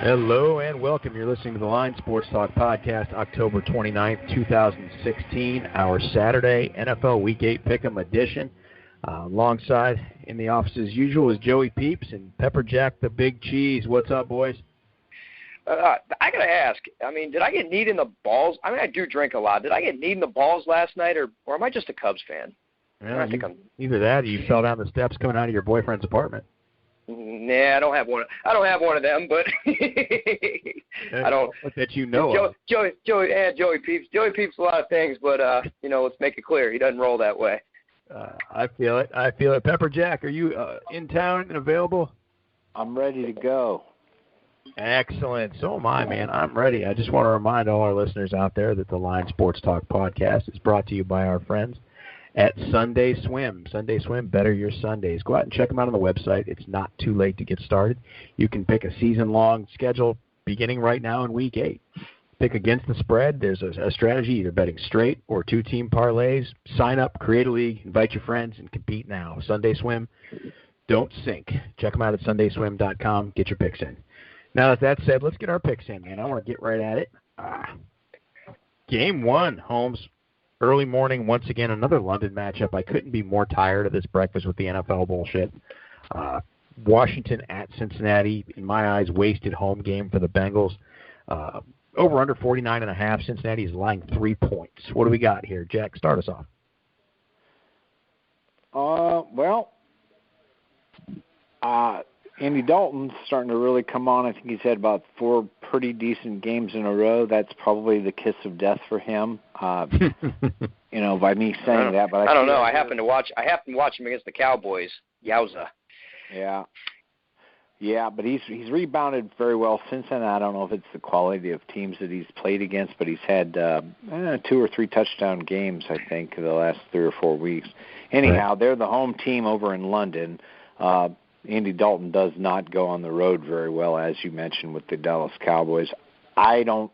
Hello and welcome. You're listening to the Line Sports Talk Podcast, October 29th, 2016, our Saturday NFL Week 8 Pick'em edition. Alongside in the office as usual is Joey Peeps and Pepper Jack the Big Cheese. What's up, boys? I got to ask, did I get kneed in the balls? I do drink a lot. Did I get kneed in the balls last night, or am I just a Cubs fan? Well, either that or you fell down the steps coming out of your boyfriend's apartment. Nah, I don't have one. I don't have one of them, but I don't. That you know of. Joey Peeps. Joey Peeps a lot of things, but let's make it clear, he doesn't roll that way. I feel it. Pepper Jack, are you in town and available? I'm ready to go. Excellent. So am I, man. I'm ready. I just want to remind all our listeners out there that the Line Sports Talk Podcast is brought to you by our friends at Sunday Swim. Sunday Swim, better your Sundays. Go out and check them out on the website. It's not too late to get started. You can pick a season-long schedule beginning right now in Week 8. Pick against the spread. There's a strategy, either betting straight or two-team parlays. Sign up, create a league, invite your friends, and compete now. Sunday Swim, don't sink. Check them out at sundayswim.com. Get your picks in. Now that said, let's get our picks in, man. I want to get right at it. Game 1, Holmes. Early morning, once again, another London matchup. I couldn't be more tired of this breakfast with the NFL bullshit. Washington at Cincinnati, in my eyes, wasted home game for the Bengals. Over under 49.5. Cincinnati is lying 3 points. What do we got here? Jack, start us off. Andy Dalton's starting to really come on. I think he's had about 4 pretty decent games in a row. That's probably the kiss of death for him. By me saying that, but I don't know. I happened to watch him against the Cowboys. Yowza. Yeah, but he's rebounded very well since then. I don't know if it's the quality of teams that he's played against, but he's had 2 or 3 touchdown games, I think, the last 3 or 4 weeks. Anyhow, They're the home team over in London. Andy Dalton does not go on the road very well, as you mentioned, with the Dallas Cowboys. I don't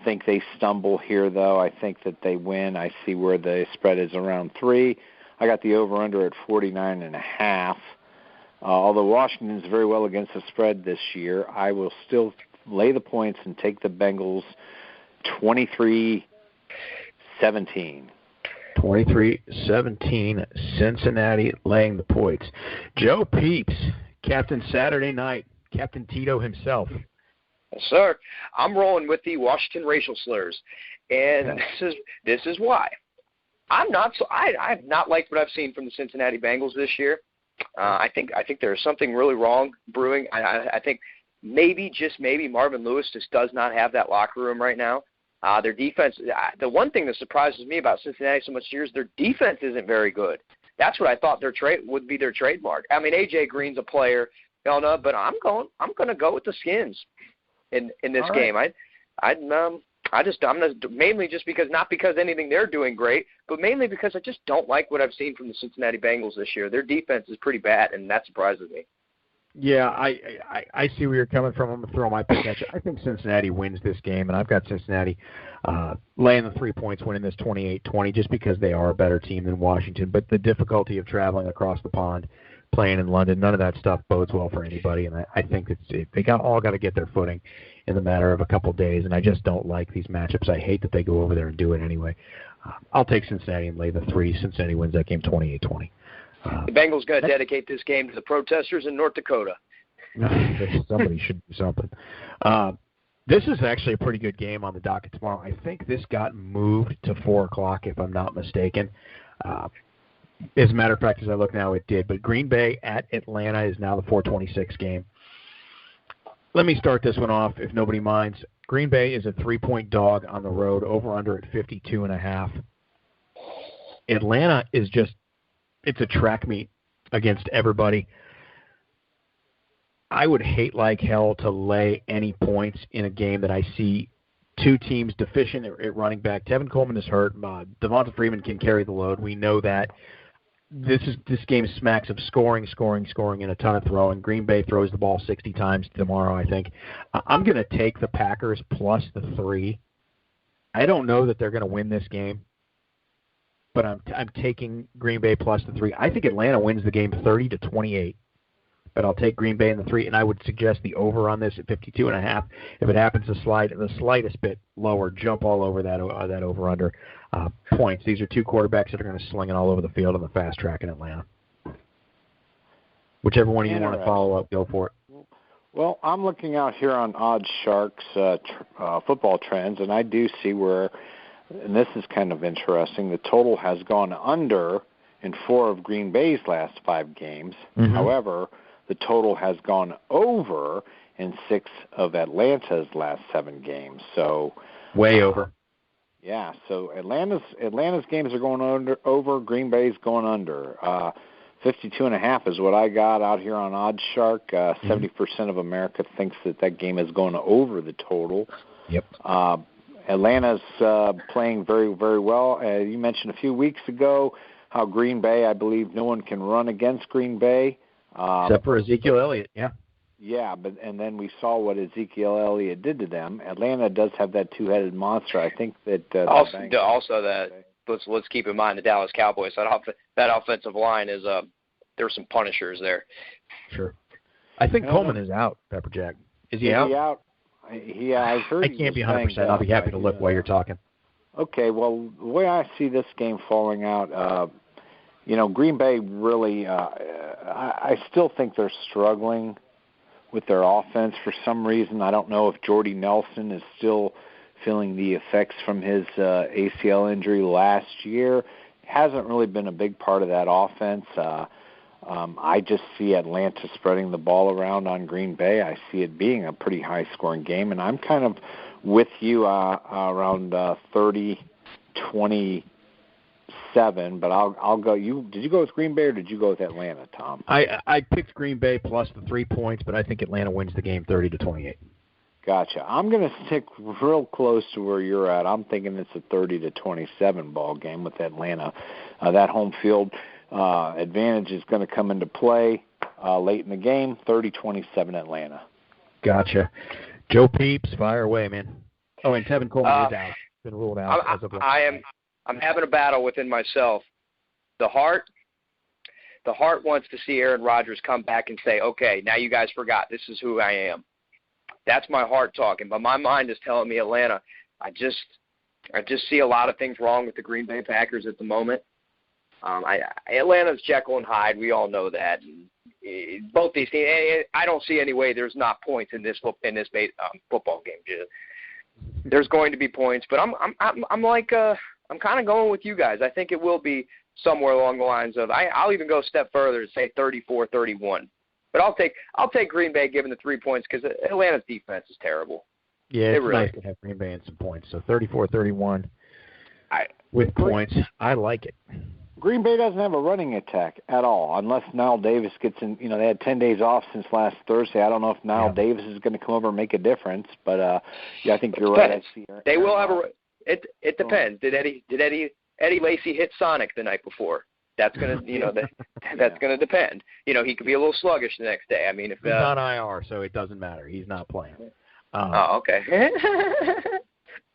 think they stumble here, though. I think that they win. I see where the spread is around 3. I got the over-under at 49.5. Although Washington's very well against the spread this year, I will still lay the points and take the Bengals 23-17. 23-17, Cincinnati laying the points. Joe Peeps, Captain Saturday Night, Captain Tito himself. Yes, sir. I'm rolling with the Washington racial slurs, and this is why. I've not liked what I've seen from the Cincinnati Bengals this year. I think there's something really wrong brewing. I think maybe Marvin Lewis just does not have that locker room right now. Their defense, the one thing that surprises me about Cincinnati so much this year is their defense isn't very good. That's what I thought their would be their trademark. A.J. Green's a player, but I'm going to go with the Skins in this game. I'm mainly just because, not because anything they're doing great, but mainly because I just don't like what I've seen from the Cincinnati Bengals this year. Their defense is pretty bad, and that surprises me. Yeah, I see where you're coming from. I'm going to throw my pick at you. I think Cincinnati wins this game, and I've got Cincinnati laying the 3 points, winning this 28-20, just because they are a better team than Washington. But the difficulty of traveling across the pond, playing in London, none of that stuff bodes well for anybody. And I think they all got to get their footing in the matter of a couple days, and I just don't like these matchups. I hate that they go over there and do it anyway. I'll take Cincinnati and lay the 3. Cincinnati wins that game 28-20. The Bengals got to dedicate this game to the protesters in North Dakota. Somebody should do something. This is actually a pretty good game on the docket tomorrow. I think this got moved to 4 o'clock, if I'm not mistaken. As a matter of fact, as I look now, it did. But Green Bay at Atlanta is now the 4:26 game. Let me start this one off, if nobody minds. Green Bay is a 3-point dog on the road, over-under at 52.5. Atlanta is just, it's a track meet against everybody. I would hate like hell to lay any points in a game that I see two teams deficient at running back. Tevin Coleman is hurt. Devonta Freeman can carry the load. We know that. This game smacks of scoring, and a ton of throwing. Green Bay throws the ball 60 times tomorrow, I think. I'm going to take the Packers plus the 3. I don't know that they're going to win this game, but I'm taking Green Bay plus the 3. I think Atlanta wins the game 30-28. but I'll take Green Bay in the 3, and I would suggest the over on this at 52.5. If it happens to slide the slightest bit lower, jump all over that over-under points. These are two quarterbacks that are going to sling it all over the field on the fast track in Atlanta. Whichever one of you want to follow up, go for it. Well, I'm looking out here on Odd Sharks football trends, and I do see where, and this is kind of interesting, the total has gone under in 4 of Green Bay's last 5 games. Mm-hmm. However, the total has gone over in 6 of Atlanta's last 7 games. So way over. Yeah, so Atlanta's games are going over, Green Bay's going under. 52.5 is what I got out here on Odd Shark. 70% of America thinks that game is going over the total. Yep. Atlanta's playing very, very well. You mentioned a few weeks ago how Green Bay, I believe, no one can run against Green Bay. Except for Ezekiel Elliott, yeah. Yeah, and then we saw what Ezekiel Elliott did to them. Atlanta does have that two-headed monster. I think that let's keep in mind the Dallas Cowboys. That offensive line is there's some punishers there. Sure. I think Coleman is out, Pepperjack. Is he out? I heard. I can't be 100%. I'll be happy to look while you're talking. Okay. Well, the way I see this game falling out, Green Bay really. I still think they're struggling with their offense for some reason. I don't know if Jordy Nelson is still feeling the effects from his ACL injury last year. Hasn't really been a big part of that offense. I just see Atlanta spreading the ball around on Green Bay. I see it being a pretty high-scoring game, and I'm kind of with you around 30-27. But I'll go. Did you go with Green Bay or did you go with Atlanta, Tom? I picked Green Bay plus the 3 points, but I think Atlanta wins the game 30-28. Gotcha. I'm going to stick real close to where you're at. I'm thinking it's a 30-27 ball game with Atlanta. That home field advantage is going to come into play late in the game. 30-27 Atlanta. Gotcha. Joe Peeps, fire away, man. Oh, and Tevin Coleman is out. Been ruled out as of late. I'm having a battle within myself. The heart wants to see Aaron Rodgers come back and say, okay, now you guys forgot. This is who I am. That's my heart talking. But my mind is telling me Atlanta. I just see a lot of things wrong with the Green Bay Packers at the moment. Atlanta's Jekyll and Hyde. We all know that. Both these teams, I don't see any way there's not points in this football game. There's going to be points, but I'm kind of going with you guys. I think it will be somewhere along the lines of I'll even go a step further and say 34-31. But I'll take Green Bay given the 3 points because Atlanta's defense is terrible. Yeah, it's nice to have Green Bay in some points. So 34-31 with points. I like it. Green Bay doesn't have a running attack at all unless Niall Davis gets in. They had 10 days off since last Thursday. I don't know if Niall Davis is going to come over and make a difference, but I think you're right. They will have It depends. Did Eddie Lacy hit Sonic the night before? That's gonna that's gonna depend. He could be a little sluggish the next day. I mean, if he's on IR, so it doesn't matter. He's not playing. Okay.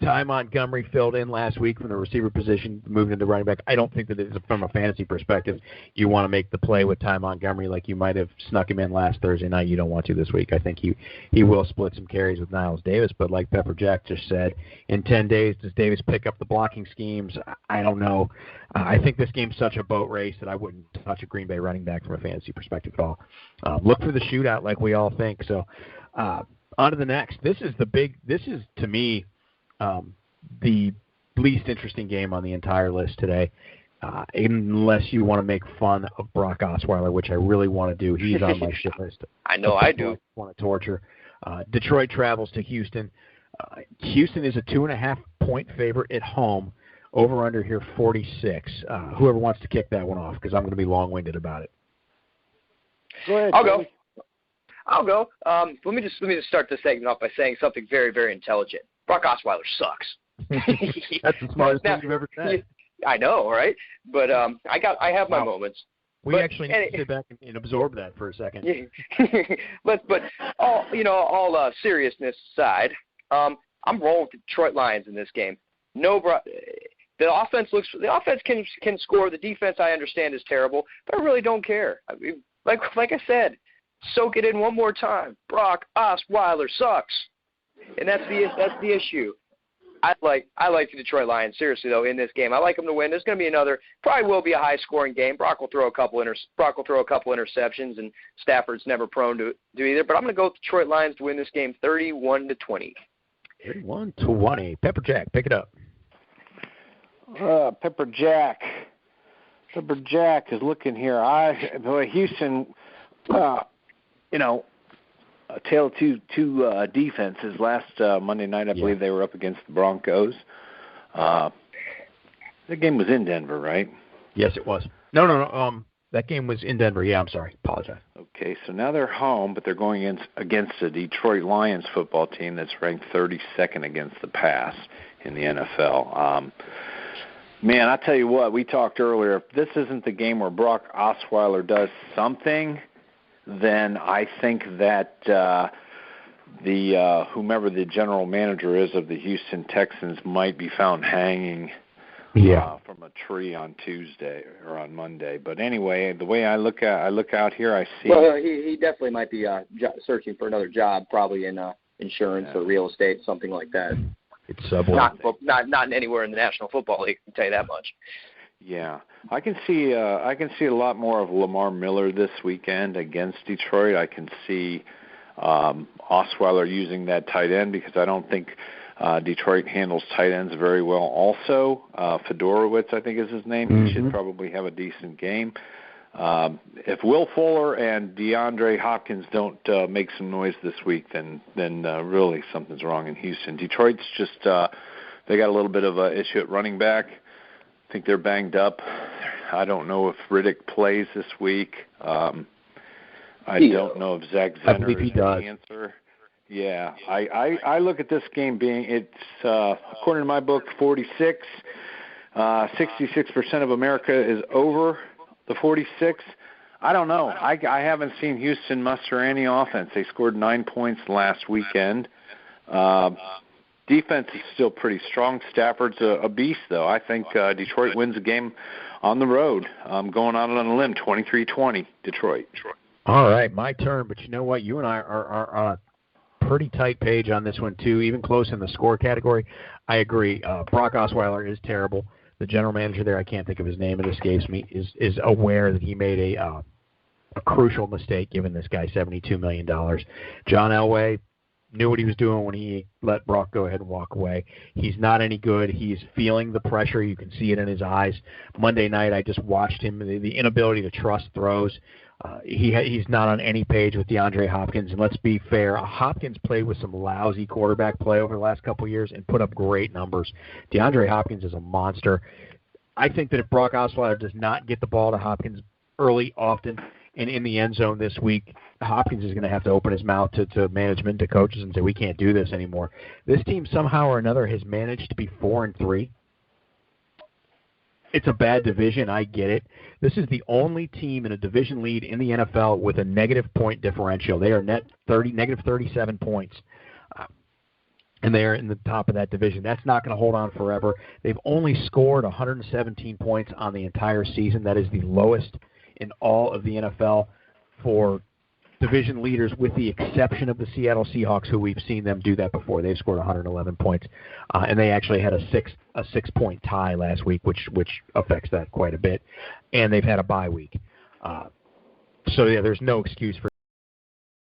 Ty Montgomery filled in last week from the receiver position, moved into running back. I don't think that from a fantasy perspective, you want to make the play with Ty Montgomery like you might have snuck him in last Thursday night. You don't want to this week. I think he will split some carries with Niles Davis, but like Pepper Jack just said, in 10 days, does Davis pick up the blocking schemes? I don't know. I think this game's such a boat race that I wouldn't touch a Green Bay running back from a fantasy perspective at all. Look for the shootout like we all think. So on to the next. This is to me, the least interesting game on the entire list today, unless you want to make fun of Brock Osweiler, which I really want to do. He's on my shit list. I know I do. I want to torture. Detroit travels to Houston. Houston is a 2.5-point favorite at home. Over under here 46. Whoever wants to kick that one off, because I'm going to be long-winded about it. Go ahead. I'll go. Let me just start this segment off by saying something very, very intelligent. Brock Osweiler sucks. That's the smartest thing you've ever said. I know, right? But I have my moments. We actually need to sit back and absorb that for a second. but all seriousness aside, I'm rolling with the Detroit Lions in this game. The offense can score. The defense, I understand, is terrible, but I really don't care. I mean, like I said, Soak it in one more time. Brock Osweiler sucks. And that's the issue. I like the Detroit Lions, seriously, though, in this game. I like them to win. There's going to be probably will be a high-scoring game. Brock will throw a couple interceptions, and Stafford's never prone to do either. But I'm going to go with Detroit Lions to win this game 31-20. 31-20. Pepper Jack, pick it up. Pepper Jack is looking here. Houston, a tale of two defenses. Last Monday night, I believe they were up against the Broncos. The game was in Denver, right? Yes, it was. No. That game was in Denver. Yeah, I'm sorry. Apologize. Okay, so now they're home, but they're going against a Detroit Lions football team that's ranked 32nd against the pass in the NFL. Man, I tell you what, we talked earlier, if this isn't the game where Brock Osweiler does something, then I think that whomever the general manager is of the Houston Texans might be found hanging from a tree on Tuesday or on Monday. But anyway, the way I look out here, I see. Well, he definitely might be searching for another job, probably in insurance or real estate, something like that. It's not anywhere in the National Football League. I can tell you that much. Yeah, I can see a lot more of Lamar Miller this weekend against Detroit. I can see Osweiler using that tight end because I don't think Detroit handles tight ends very well. Also, Fedorowicz, I think is his name. He should probably have a decent game. If Will Fuller and DeAndre Hopkins don't make some noise this week, then really something's wrong in Houston. Detroit's just they got a little bit of an issue at running back. I think they're banged up. I don't know if Riddick plays this week. I don't know if Zach Zenner is the answer. Yeah, I look at this game being, it's according to my book, 46. 66% of America is over the 46. I don't know. I haven't seen Houston muster any offense. They scored 9 points last weekend. Defense is still pretty strong. Stafford's a beast, though. I think Detroit wins the game on the road. I'm going out on a limb, 23-20, Detroit. All right, my turn. But you know what? You and I are on a pretty tight page on this one, too, even close in the score category. I agree. Brock Osweiler is terrible. The general manager there, I can't think of his name, it escapes me, is aware that he made a crucial mistake giving this guy $72 million. John Elway knew what he was doing when he let Brock go ahead and walk away. He's not any good. He's feeling the pressure. You can see it in his eyes. Monday night, I just watched him, the inability to trust throws. He's not on any page with DeAndre Hopkins. And let's be fair, Hopkins played with some lousy quarterback play over the last couple of years and put up great numbers. DeAndre Hopkins is a monster. I think that if Brock Osweiler does not get the ball to Hopkins early, often, and in the end zone this week, Hopkins is going to have to open his mouth to management, to coaches, and say, we can't do this anymore. This team somehow or another has managed to be 4-3. It's a bad division. I get it. This is the only team in a division lead in the NFL with a negative point differential. They are negative 37 points, and they are in the top of that division. That's not going to hold on forever. They've only scored 117 points on the entire season. That is the lowest in all of the NFL for division leaders, with the exception of the Seattle Seahawks, who we've seen them do that before. They've scored 111 points, and they actually had a 6-point tie last week, which affects that quite a bit. And they've had a bye week, so yeah, there's no excuse for